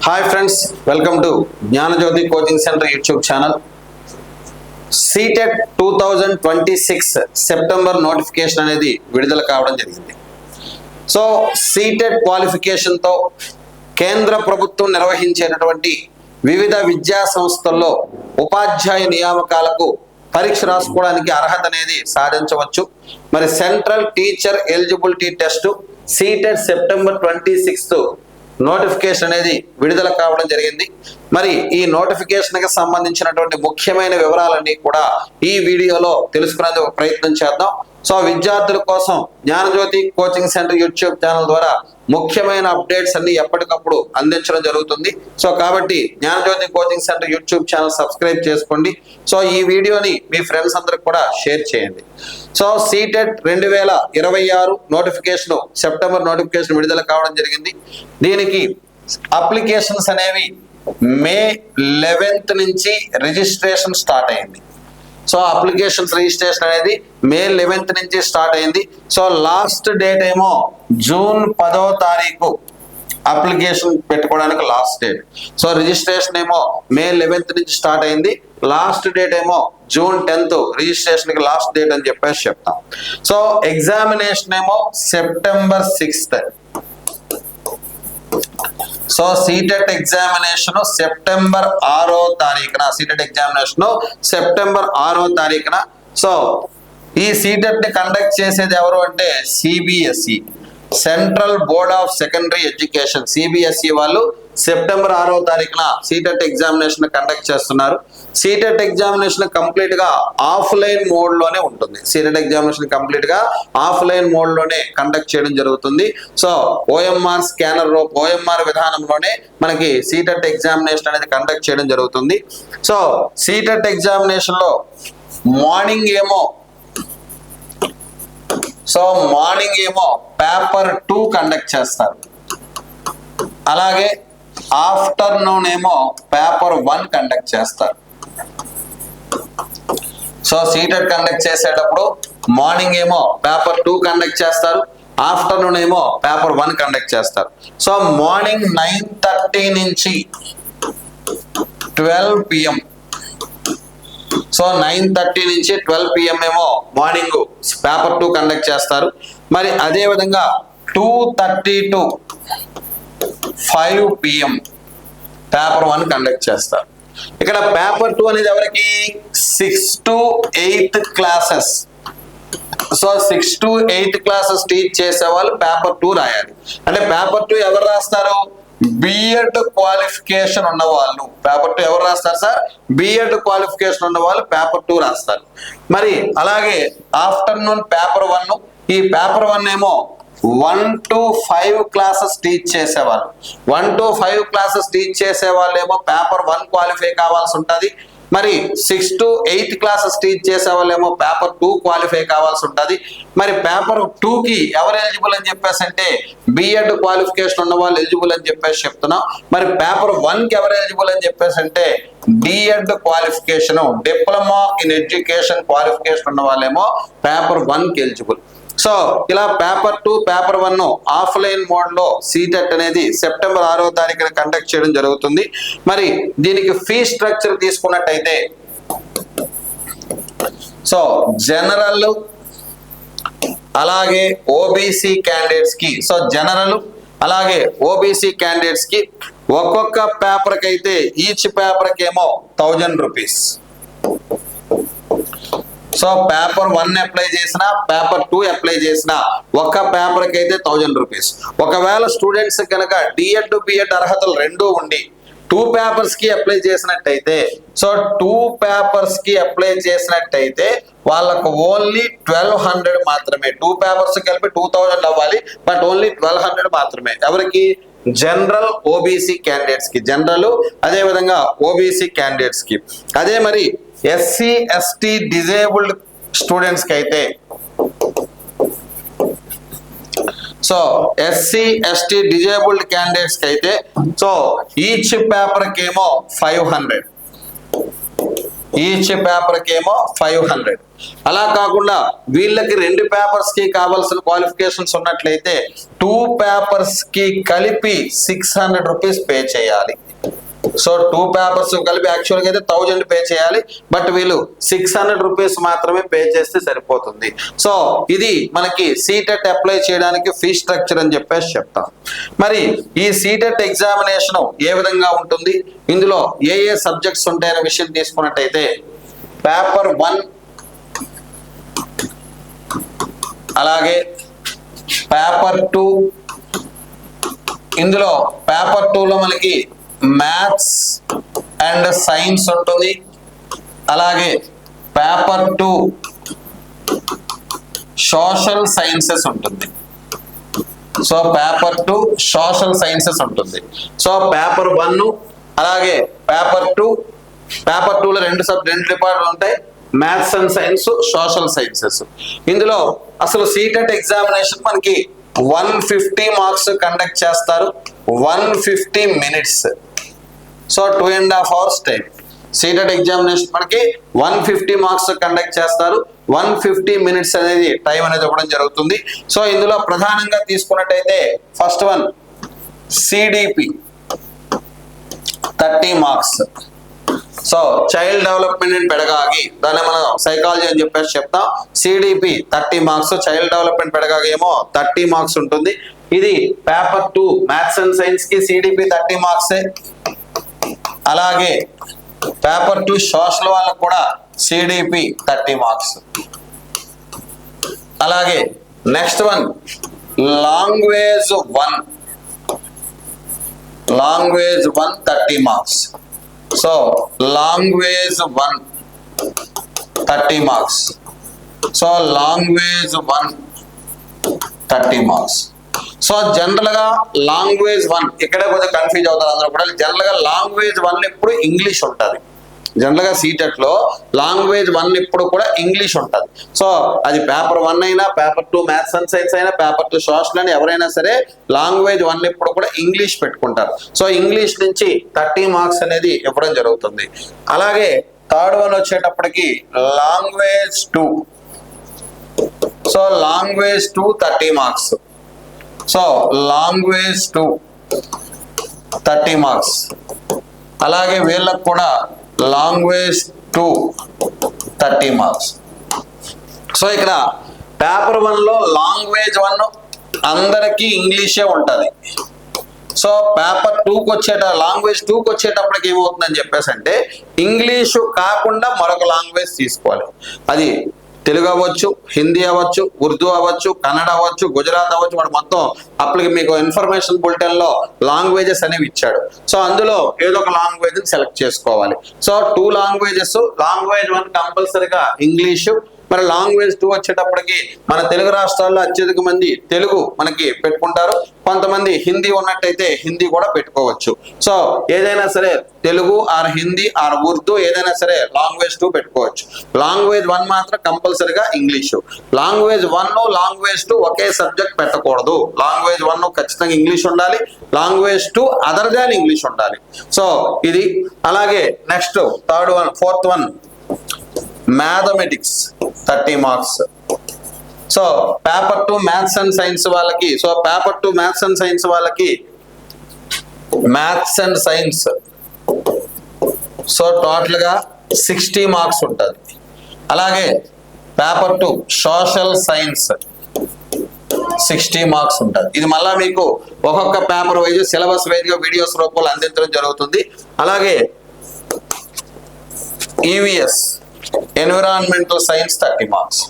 Hi friends, welcome to Gnanajyothi coaching centre YouTube channel. CTET 2026 September notification అనేది విడుదల కావడం జరిగింది. సో సీటెట్ క్వాలిఫికేషన్తో కేంద్ర ప్రభుత్వం నిర్వహించేటటువంటి వివిధ విద్యా సంస్థల్లో ఉపాధ్యాయ నియామకాలకు పరీక్ష రాసుకోవడానికి అర్హత అనేది సాధించవచ్చు. మరి central teacher eligibility test CTET September 26 notification అనేది విడుదల కావడం జరిగింది. మరి ఈ నోటిఫికేషన్ కి సంబంధించినటువంటి ముఖ్యమైన వివరాలన్నీ కూడా ఈ వీడియోలో తెలుసుకునేందుకు ప్రయత్నం చేద్దాం. సో విద్యార్థుల కోసం Gnanajyothi coaching centre YouTube channel ద్వారా ముఖ్యమైన అప్డేట్స్ అన్ని ఎప్పటికప్పుడు అందించడం జరుగుతుంది. సో కాబట్టి Gnanajyothi coaching centre YouTube channel subscribe చేసుకోండి. సో ఈ వీడియోని మీ ఫ్రెండ్స్ అందరికి కూడా షేర్ చేయండి. So CTET 2026 notification September notification విడుదల కావడం జరిగింది. దీనికి అప్లికేషన్స్ అనేవి మే 11th నుంచి రిజిస్ట్రేషన్ స్టార్ట్ అయింది. సో అప్లికేషన్స్ రిజిస్ట్రేషన్ అనేది మే 11th నుంచి స్టార్ట్ అయింది. సో లాస్ట్ డేట్ ఏమో జూన్ 10వ తారీఖు అప్లికేషన్ పెట్టుకోవడానికి లాస్ట్ డేట్. సో రిజిస్ట్రేషన్ ఏమో మే 11th నుంచి స్టార్ట్ అయింది. లాస్ట్ డేట్ ఏమో జూన్ 10th రిజిస్ట్రేషన్ కి లాస్ట్ డేట్ అని చెప్పేసి చెప్తాం. సో ఎగ్జామినేషన్ ఏమో September 6th. So CTET examination September 6వ తారీఖున సెప్టెంబర్ 6వ తారీఖున. సో ఈ సీటెట్ ని కండక్ట్ చేసేది ఎవరు అంటే CBSE, central board of secondary education. CBSE వాళ్ళు సెప్టెంబర్ 6వ తారీఖున సీటెట్ ఎగ్జామినేషన్ కండక్ట్ చేస్తున్నారు. సీటెట్ ఎగ్జామినేషన్ కంప్లీట్ గా ఆఫ్లైన్ మోడ్ లోనే ఉంటుంది. సీటెట్ ఎగ్జామినేషన్ కంప్లీట్ గా ఆఫ్లైన్ మోడ్ లోనే కండక్ట్ చేయడం జరుగుతుంది. సో ఓఎంఆర్ స్కానర్ ఓఎంఆర్ విధానంలోనే మనకి సీటెట్ ఎగ్జామినేషన్ అనేది కండక్ట్ చేయడం జరుగుతుంది. సో సీటెట్ ఎగ్జామినేషన్ లో మార్నింగ్ ఏమో పేపర్ 2 కండక్ట్ చేస్తారు. అలాగే ఆఫ్టర్నూన్ ఏమో పేపర్ 1 కండక్ట్ చేస్తారు. సో సీటెట్ కండక్ట్ చేసేటప్పుడు మార్నింగ్ ఏమో పేపర్ 2 కండక్ట్ చేస్తారు, ఆఫ్టర్నూన్ ఏమో పేపర్ 1 కండక్ట్ చేస్తారు. సో మార్నింగ్ 9:30 నుంచి 12 PM. సో 9:30 నుంచి 12 PM ఏమో మార్నింగ్ పేపర్ 2 కండక్ట్ చేస్తారు. మరి అదే విధంగా 2:30 to 5 PM పేపర్ 1 కండక్ట్ చేస్తారు. ఇక్కడ పేపర్ 2 అనేది ఎవరికి 6th to 8th classes. So 6th to 8th classes teach చేసే వాళ్ళు పేపర్ 2 రాయాలి. అంటే పేపర్ 2 ఎవరు రాస్తారు? బిఎడ్ క్వాలిఫికేషన్ ఉన్న వాళ్ళు. పేపర్ 2 ఎవరు రాస్తారు సార్? బిఎడ్ క్వాలిఫికేషన్ ఉన్న వాళ్ళు పేపర్ 2 రాస్తారు. మరి అలాగే ఆఫ్టర్నూన్ పేపర్ 1. ఈ పేపర్ 1 ఏమో 1 to 5 క్లాసెస్ టీచ్ చేసేవాళ్ళు. 1 to 5 క్లాసెస్ టీచ్ చేసే వాళ్ళు ఏమో పేపర్ 1 క్వాలిఫై కావాల్సి ఉంటుంది. మరి 6th to 8th classes teach చేసే వాళ్ళు ఏమో పేపర్ 2 క్వాలిఫై కావాల్సి ఉంటుంది. మరి పేపర్ 2 కి ఎవరు ఎలిజిబుల్ అని చెప్పేసి అంటే బిఎడ్ క్వాలిఫికేషన్ ఉన్న వాళ్ళు ఎలిజిబుల్ అని చెప్పేసి చెప్తున్నాం. మరి పేపర్ 1 కి ఎవరు ఎలిజిబుల్ అని చెప్పేసి అంటే DEd qualification, diploma in education qualification ఉన్న వాళ్ళేమో పేపర్ 1 కి ఎలిజిబుల్. సో ఇలా పేపర్ 2 పేపర్ 1 ఆఫ్లైన్ మోడ్ లో సీటెట్ అనేది సెప్టెంబర్ 6వ తారీఖున కండక్ట్ చేయడం జరుగుతుంది. మరి దీనికి ఫీ స్ట్రక్చర్ తీసుకున్నట్టయితే సో జనరల్ అలాగే ఓబీసీ క్యాండిడేట్స్ కి, సో జనరల్ అలాగే ఓబీసీ క్యాండిడేట్స్ కి ఒక్కొక్క పేపర్ కి అయితే ఈచ్ పేపర్ కి ఏమో 1000 రూపీస్. సో పేపర్ 1 అప్లై చేసినా పేపర్ 2 అప్లై చేసినా ఒక్క పేపర్ కి అయితే 1000 రూపీస్. ఒకవేళ స్టూడెంట్స్ కనుక డిఎడ్ బిఎడ్ అర్హతలు 2 ఉండి 2 పేపర్స్ కి అప్లై చేసినట్టయితే, సో 2 పేపర్స్ కి అప్లై చేసినట్టయితే వాళ్ళకు ఓన్లీ 1200 మాత్రమే. 2 పేపర్స్ కలిపి 2000 అవ్వాలి, బట్ ఓన్లీ 1200 మాత్రమే. ఎవరికి? జనరల్ ఓబీసీ క్యాండిడేట్స్ కి, జనరల్ అదే విధంగా ఓబీసీ క్యాండిడేట్స్ కి. అదే మరి ఎస్సీ ఎస్టీ డిజేబుల్డ్ స్టూడెంట్స్ కి అయితే, so SC ST disabled candidates కి అయితే సో ఈచ్ పేపర్ కి ఏమో 500. ఈచ్ పేపర్ కి ఏమో 500. అలా కాకుండా వీళ్ళకి 2 పేపర్స్ కి కావాల్సిన క్వాలిఫికేషన్స్ ఉన్నట్లయితే 2 పేపర్స్ కి కలిపి 600 రూపీస్ పే చేయాలి. సో 2 పేపర్స్ కలిపి యాక్చువల్గా అయితే 1000 పే చేయాలి, బట్ వీళ్ళు 600 రూపీస్ మాత్రమే పే చేస్తే సరిపోతుంది. సో ఇది మనకి సీటెట్ అప్లై చేయడానికి ఫీ స్ట్రక్చర్ అని చెప్పేసి చెప్తాం. మరి ఈ సీటెట్ ఎగ్జామినేషన్ ఏ విధంగా ఉంటుంది, ఇందులో ఏ ఏ సబ్జెక్ట్స్ ఉంటాయనే విషయం తీసుకున్నట్టయితే పేపర్ 1, అలాగే పేపర్ 2. ఇందులో పేపర్ 2లో మనకి మ్యాథ్స్ అండ్ సైన్స్ ఉంటుంది. అలాగే పేపర్ 2 సోషల్ సైన్సెస్ ఉంటుంది. సో పేపర్ 2 సోషల్ సైన్సెస్ ఉంటుంది. సో పేపర్ 1 అలాగే పేపర్ 2, పేపర్ 2లో 2 డిపార్ట్మెంట్ ఉంటాయి, maths and science, social sciences. ఇందులో అసలు సీటెట్ ఎగ్జామినేషన్ మనకి 150 మార్క్స్ కండక్ట్ చేస్తారు, 150 minutes. So 2.5 hours time. CTET examination మనకి 150 మార్క్స్ కండక్ట్ చేస్తారు, 150 మినిట్స్ అనేది టైం అనేది ఇవ్వడం జరుగుతుంది. సో ఇందులో ప్రధానంగా తీసుకున్నట్టయితే first one CDP 30 marks. So child development and pedagogy, దాన్ని మనం సైకాలజీ అని చెప్పేసి చెప్తాం. CDP 30 marks, child development pedagogy ఏమో 30 మార్క్స్ ఉంటుంది. ఇది పేపర్ 2 మ్యాథ్స్ అండ్ సైన్స్ కి సిడిపి 30 మార్క్సే. అలాగే పేపర్ 2 సోషల్ వాళ్ళకు కూడా సిడిపి 30 మార్క్స్. అలాగే next one language 1, language 1 30 marks. So language 1 30 marks. So language 1 30 marks. So general గా లాంగ్వేజ్ 1 ఇక్కడే కొద్దిగా కన్ఫ్యూజ్ అవుతారు అందరూ కూడా. జనరల్ గా లాంగ్వేజ్ 1 ఎప్పుడు ఇంగ్లీష్ ఉంటుంది. జనరల్ గా సీటెట్ లో లాంగ్వేజ్ 1 ఇప్పుడు కూడా ఇంగ్లీష్ ఉంటుంది. సో అది పేపర్ 1 అయినా, పేపర్ 2 మ్యాథ్స్ అండ్ సైన్స్ అయినా, పేపర్ 2 సోషల్ అని ఎవరైనా సరే లాంగ్వేజ్ 1 ఇప్పుడు కూడా ఇంగ్లీష్ పెట్టుకుంటారు. సో ఇంగ్లీష్ నుంచి 30 మార్క్స్ అనేది ఇవ్వడం జరుగుతుంది. అలాగే థర్డ్ వన్ వచ్చేటప్పటికి language 2. So language 2 30 marks. So language 2 30 marks. అలాగే వీళ్ళకు కూడా లాంగ్వేజ్ 2 30 మార్క్స్. సో ఇక్కడ పేపర్ 1లో లాంగ్వేజ్ 1 అందరికీ ఇంగ్లీషే ఉంటుంది. సో పేపర్ 2కి లాంగ్వేజ్ 2కి వచ్చేటప్పటికి ఏమవుతుందని చెప్పేసి అంటే ఇంగ్లీషు కాకుండా మరొక లాంగ్వేజ్ తీసుకోవాలి. అది తెలుగు అవ్వచ్చు, హిందీ అవ్వచ్చు, ఉర్దూ అవ్వచ్చు, కన్నడ అవ్వచ్చు, గుజరాత్ అవ్వచ్చు. వాడు మొత్తం అప్పటికి మీకు ఇన్ఫర్మేషన్ బులెటిన్ లో లాంగ్వేజెస్ అనేవి ఇచ్చాడు. సో అందులో ఏదో ఒక లాంగ్వేజ్ చేసుకోవాలి. సో 2 లాంగ్వేజెస్, లాంగ్వేజ్ 1 కంపల్సరీగా ఇంగ్లీషు, మరి లాంగ్వేజ్ 2 వచ్చేటప్పటికి మన తెలుగు రాష్ట్రాల్లో అత్యధిక మంది తెలుగు మనకి పెట్టుకుంటారు, కొంతమంది హిందీ ఉన్నట్టయితే హిందీ కూడా పెట్టుకోవచ్చు. సో ఏదైనా సరే తెలుగు ఆర్ హిందీ ఆర్ ఉర్దూ ఏదైనా సరే లాంగ్వేజ్ 2 పెట్టుకోవచ్చు. లాంగ్వేజ్ 1 మాత్రం కంపల్సరీగా ఇంగ్లీషు. లాంగ్వేజ్ 1 లాంగ్వేజ్ 2 ఒకే సబ్జెక్ట్ పెట్టకూడదు. లాంగ్వేజ్ 1 ఖచ్చితంగా ఇంగ్లీష్ ఉండాలి, లాంగ్వేజ్ 2 అదర్ దాన్ ఇంగ్లీష్ ఉండాలి. సో ఇది. అలాగే next third one, fourth one mathematics 30 marks. So paper 2 maths and science వాళ్ళకి, so paper 2 maths and science వాళ్ళకి maths and science so total గా 60 మార్క్స్ ఉంటుంది. అలాగే పేపర్ 2 సోషల్ సైన్స్ 60 మార్క్స్ ఉంటుంది. ఇది మళ్ళా మీకు ఒక్కొక్క పేపర్ వైజ్ సిలబస్ వైజ్ గా వీడియోస్ రూపంలో అందించడం జరుగుతుంది. అలాగే EVS environmental science 30 marks.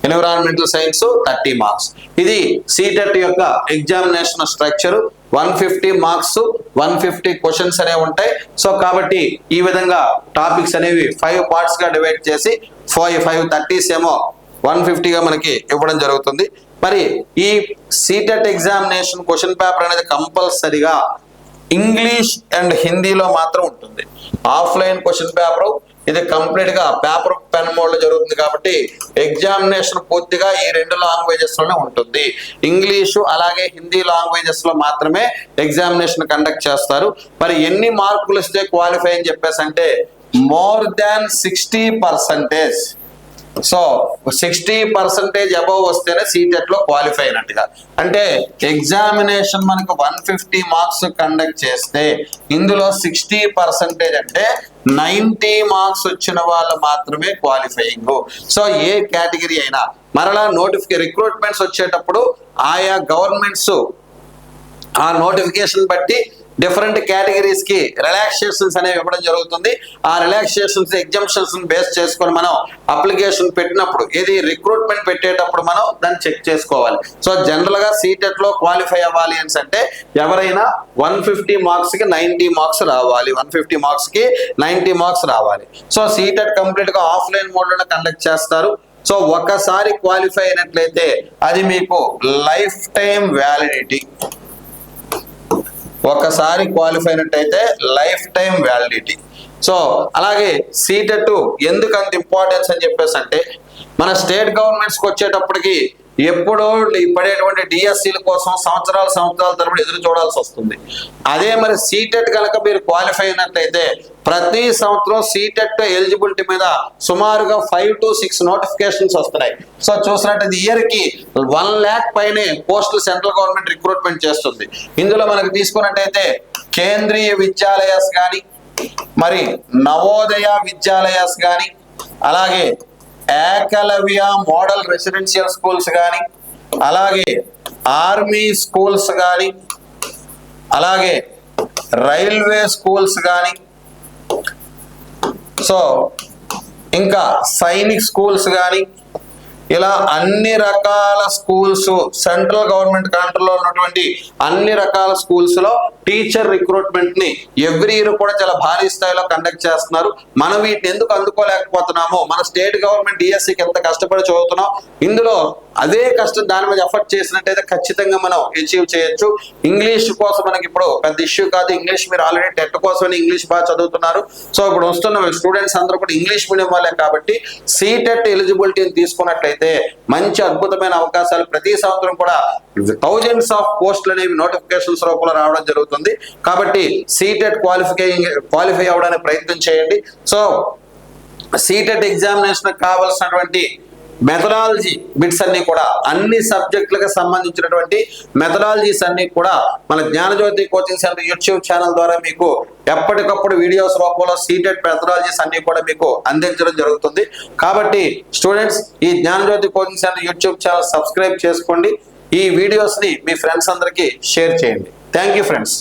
Environmental science 30 marks. ఇది సీటెట్ యొక్క ఎగ్జామినేషన్ స్ట్రక్చర్. 150 మార్క్స్, 150 క్వశ్చన్స్ అనేవి ఉంటాయి. సో కాబట్టి ఈ విధంగా టాపిక్స్ అనేవి 5 పార్ట్స్ గా డివైడ్ చేసి 530s ఏమో 150 గా మనకి ఇవ్వడం జరుగుతుంది. మరి ఈ సీటెట్ ఎగ్జామినేషన్ క్వశ్చన్ పేపర్ అనేది కంపల్సరిగా ఇంగ్లీష్ అండ్ హిందీలో మాత్రం ఉంటుంది. ఆఫ్లైన్ క్వశ్చన్ పేపర్ ఇది కంప్లీట్ గా పేపర్ పెన్ మోడ్ లో జరుగుతుంది కాబట్టి ఎగ్జామినేషన్ పూర్తిగా ఈ 2 లాంగ్వేజెస్ లోనే ఉంటుంది. ఇంగ్లీషు అలాగే హిందీ లాంగ్వేజెస్ లో మాత్రమే ఎగ్జామినేషన్ కండక్ట్ చేస్తారు. మరి ఎన్ని మార్కులు ఇస్తే క్వాలిఫై అని చెప్పేసి అంటే మోర్ దాన్ 60%. సో 60% అబౌవ్ వస్తేనే సీటెట్ లో క్వాలిఫై అయినట్టుగా. అంటే ఎగ్జామినేషన్ మనకు 150 మార్క్స్ కండక్ట్ చేస్తే ఇందులో 60% అంటే 90 మార్క్స్ వచ్చిన వాళ్ళు మాత్రమే క్వాలిఫైయింగ్. సో ఏ కేటగిరీ అయినా మరలా రిక్రూట్మెంట్స్ వచ్చేటప్పుడు ఆయా గవర్నమెంట్స్ ఆ నోటిఫికేషన్ బట్టి డిఫరెంట్ కేటగిరీస్ కి రిలాక్సేషన్స్ అనేవి ఇవ్వడం జరుగుతుంది. ఆ రిలాక్సేషన్స్ ఎగ్జామ్షన్స్ బేస్ చేసుకొని మనం అప్లికేషన్ పెట్టినప్పుడు ఇది రిక్రూట్మెంట్ పెట్టేటప్పుడు మనం దాన్ని చెక్ చేసుకోవాలి. సో జనరల్ గా సీటెట్ లో క్వాలిఫై అవ్వాలి అని అంటే ఎవరైనా 150 మార్క్స్ కి 90 మార్క్స్ రావాలి, 150 మార్క్స్ కి 90 మార్క్స్ రావాలి. సో సీటెట్ కంప్లీట్ గా ఆఫ్లైన్ మోడ్ లోనే కండక్ట్ చేస్తారు. సో ఒకసారి క్వాలిఫై అయినట్లయితే అది మీకు లైఫ్ టైం వ్యాలిడిటీ. ఒకసారి క్వాలిఫై అయినట్టయితే లైఫ్ టైం వ్యాలిడిటీ. సో అలాగే సీటెట్ ఎందుకు అంత ఇంపార్టెన్స్ అని చెప్పేసి అంటే మన స్టేట్ గవర్నమెంట్స్కి వచ్చేటప్పటికి ఎప్పుడో పడేటువంటి డిఎస్సీల కోసం సంవత్సరాల తరబడి ఎదురు చూడాల్సి వస్తుంది. అదే మరి సీటెట్ కనుక మీరు క్వాలిఫై అయినట్లయితే ప్రతి సంవత్సరం సీటెట్ ఎలిజిబిలిటీ మీద సుమారుగా 5 to 6 నోటిఫికేషన్స్ వస్తున్నాయి. సో చూసినట్టయితే ఇయర్ కి 1 lakh పైనే పోస్టులు సెంట్రల్ గవర్నమెంట్ రిక్రూట్మెంట్ చేస్తుంది. ఇందులో మనకు తీసుకున్నట్టయితే కేంద్రీయ విద్యాలయాస్ కానీ, మరి నవోదయ విద్యాలయాస్ కానీ, అలాగే ఏకలవ్య మోడల్ రెసిడెన్షియల్ స్కూల్స్ కానీ, అలాగే ఆర్మీ స్కూల్స్ కానీ, అలాగే రైల్వే స్కూల్స్ కానీ, సో ఇంకా సైనిక్ స్కూల్స్ కానీ, ఇలా అన్ని రకాల స్కూల్స్ సెంట్రల్ గవర్నమెంట్ కంట్రోల్లో ఉన్నటువంటి అన్ని రకాల స్కూల్స్ లో టీచర్ రిక్రూట్మెంట్ ని ఎవ్రీ ఇయర్ కూడా చాలా భారీ స్థాయిలో కండక్ట్ చేస్తున్నారు. మనం వీటిని ఎందుకు అందుకోలేకపోతున్నాము, మన స్టేట్ గవర్నమెంట్ డిఎస్సికి ఎంత కష్టపడి చదువుతున్నాం, ఇందులో అదే కష్టం దాని మీద ఎఫర్ట్ చేసినట్టయితే ఖచ్చితంగా మనం అచీవ్ చేయొచ్చు. ఇంగ్లీష్ కోసం మనకి ఇప్పుడు పెద్ద ఇష్యూ కాదు. ఇంగ్లీష్ మీరు ఆల్రెడీ టెట్ కోసం ఇంగ్లీష్ బాగా చదువుతున్నారు. సో ఇప్పుడు వస్తున్న స్టూడెంట్స్ అందరూ కూడా ఇంగ్లీష్ మీడియం వాళ్ళే కాబట్టి సీటెట్ ఎలిజిబిలిటీని తీసుకున్నట్లయితే మంచి అద్భుతమైన అవకాశాలు ప్రతి సంవత్సరం కూడా థౌజండ్స్ ఆఫ్ పోస్టులు అనేవి నోటిఫికేషన్స్ రూపంలో రావడం జరుగుతుంది. కాబట్టి సీటెట్ క్వాలిఫై అవ్వడానికి ప్రయత్నం చేయండి. సో సీటెట్ ఎగ్జామినేషన్ కావాల్సినటువంటి మెథడాలజీ బిట్స్ అన్ని కూడా అన్ని సబ్జెక్టులకు సంబంధించినటువంటి మెథడాలజీస్ అన్ని కూడా మన Gnanajyothi coaching centre YouTube channel ద్వారా మీకు ఎప్పటికప్పుడు వీడియోస్ రూపంలో సీటెట్ మెథడాలజీస్ అన్ని కూడా మీకు అందించడం జరుగుతుంది. కాబట్టి స్టూడెంట్స్ ఈ Gnanajyothi coaching centre YouTube channel subscribe చేసుకోండి. ఈ వీడియోస్ ని మీ ఫ్రెండ్స్ అందరికీ షేర్ చేయండి. Thank you friends.